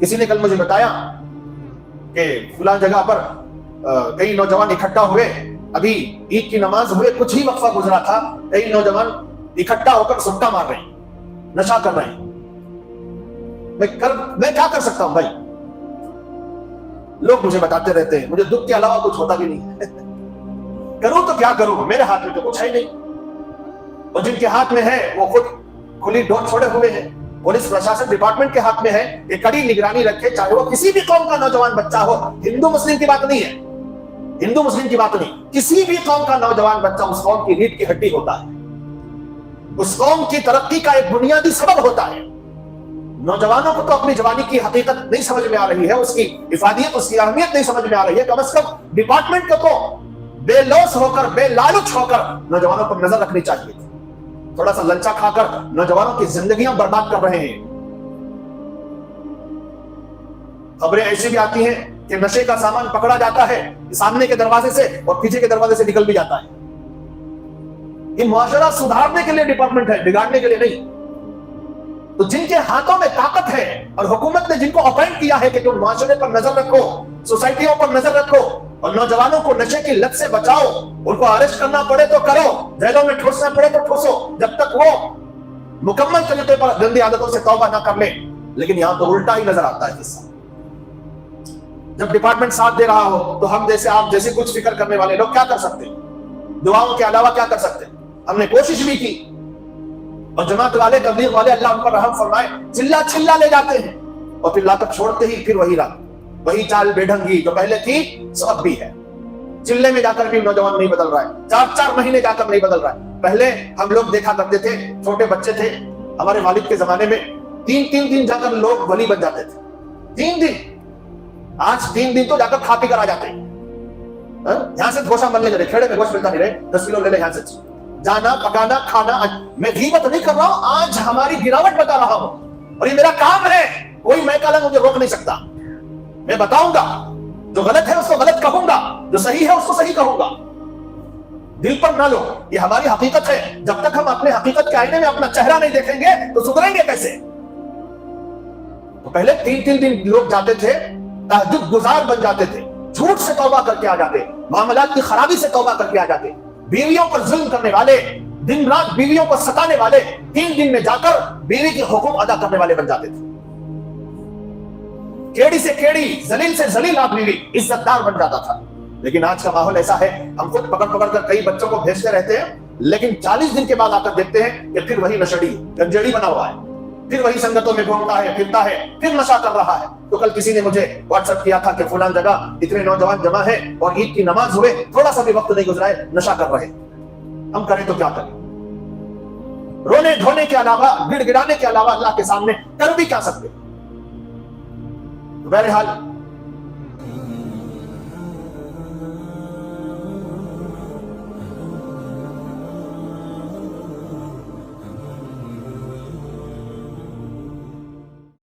किसी ने कल मुझे बताया कि फलां जगह पर कई नौजवान इकट्ठा हुए, अभी ईद की नमाज हुए कुछ ही वक्फा गुजरा था, कई नौजवान इकट्ठा होकर सुट्टा मार रहे हैं, नशा कर रहे हैं। मैं क्या कर सकता हूं भाई? लोग मुझे बताते रहते हैं, मुझे दुख के अलावा कुछ होता भी नहीं है। करूं तो क्या करूं, मेरे हाथ में तो कुछ है नहीं, और जिनके हाथ में है वो खुद खुली डोर छोड़े हुए हैं। पुलिस प्रशासन डिपार्टमेंट के हाथ में है कि कड़ी निगरानी रखे, चाहे वो किसी भी कौम का नौजवान बच्चा हो। हिंदू मुस्लिम की बात नहीं है, हिंदू मुस्लिम की बात नहीं, किसी भी कौम का नौजवान बच्चा उस कौम की रीढ़ की हड्डी होता है, उस कौम की तरक्की का एक बुनियादी सबब होता है। नौजवानों को तो अपनी जवानी की हकीकत नहीं समझ में आ रही है, उसकी इफादियत, उसकी अहमियत नहीं समझ में आ रही है। कम से कम डिपार्टमेंट को तो बेलौस होकर, बेलालुच होकर नौजवानों पर नजर रखनी चाहिए। थोड़ा सा ललचा खाकर नौजवानों की जिंदगियां बर्बाद कर रहे हैं। खबरें ऐसी भी आती हैं कि नशे का सामान पकड़ा जाता है सामने के दरवाजे से और पीछे के दरवाजे से निकल भी जाता है। ये मुआशरा सुधारने के लिए डिपार्टमेंट है, बिगाड़ने के लिए नहीं। तो जिनके हाथों में ताकत है और हुकूमत ने जिनको अपॉइंट किया है कि तुम मुआशरे पर नजर रखो, सोसाइटियों पर नजर रखो और नौजवानों को नशे की लत से बचाओ, उनको अरेस्ट करना पड़े तो करो, जेलों में ठूसना पड़े तो ठूसो, जब तक वो मुकम्मल तरीके पर गंदी आदतों से तौबा ना कर ले। लेकिन यहां तो उल्टा ही नजर आता है किस्सा। जब डिपार्टमेंट साथ दे रहा हो तो हम जैसे, आप जैसे कुछ फिक्र करने वाले लोग क्या कर सकते हैं? दुआओं के अलावा क्या कर सकते हैं? हमने कोशिश भी की, और जमात वाले, तबलीग वाले, अल्लाह उन पर रहम फरमाए, चिल्ला चिल्ला ले जाते हैं और फिर लाकर छोड़ते ही फिर वही रात, वही चाल बेढंगी जो पहले थी सो अब भी है। चिल्ले में जाकर भी नौजवान नहीं बदल रहा है, 4-4 महीने जाकर नहीं बदल रहा है। पहले हम लोग देखा करते थे, छोटे बच्चे थे, हमारे वालिद के जमाने में 3-3 दिन जाकर लोग वली बन जाते थे। 3 दिन, आज 3 दिन तो जाकर खा पी कर आ जाते हैं। यहां से गोशा बनने लगे, खेड़े में गोश्त मिलता नहीं रहे, 10 किलो ले ले यहां से, जाना, पकाना, खाना। मैं गीबत नहीं कर रहा हूं, आज हमारी गिरावट बता रहा हूं और ये मेरा काम है, कोई मैं काला मुझे रोक नहीं सकता। मैं बताऊंगा, जो गलत है उसको गलत कहूंगा, जो सही है उसको सही कहूंगा। दिल पर ना लो, ये हमारी हकीकत है। जब तक हम अपने हकीकत के आईने में अपना चेहरा नहीं देखेंगे तो सुधरेंगे कैसे? तो पहले 3-3 दिन लोग जाते थे, तहज्जुद गुजार बन जाते थे, झूठ से तौबा करके आ जाते, मामलात की खराबी से तौबा करके आ जाते, बीवियों पर जुल्म करने वाले, दिन रात बीवियों को सताने वाले 3 दिन में जाकर बीवी के हुकूम अदा करने वाले बन जाते थे। केड़ी से केड़ी, जलील से जलील आदमी इज्जतदार बन जाता था। लेकिन आज का माहौल ऐसा है, हम खुद पकड़ पकड़ कर कई बच्चों को भेजते रहते हैं, लेकिन 40 दिन के बाद आकर देखते हैं कि फिर वही नशेड़ी, गंजेड़ी बना हुआ है, फिर वही संगतों में घूमता है, फिरता है, फिर नशा कर रहा है। तो कल किसी ने मुझे व्हाट्सएप किया था कि फलां जगह इतने नौजवान जमा है और ईद की नमाज हुए, थोड़ा सा भी वक्त नहीं गुजरा है, नशा कर रहे। हम करें तो क्या करें? रोने धोने के अलावा, गिड़गिड़ाने के अलावा अल्लाह के सामने कर भी क्या सकते? बहरहाल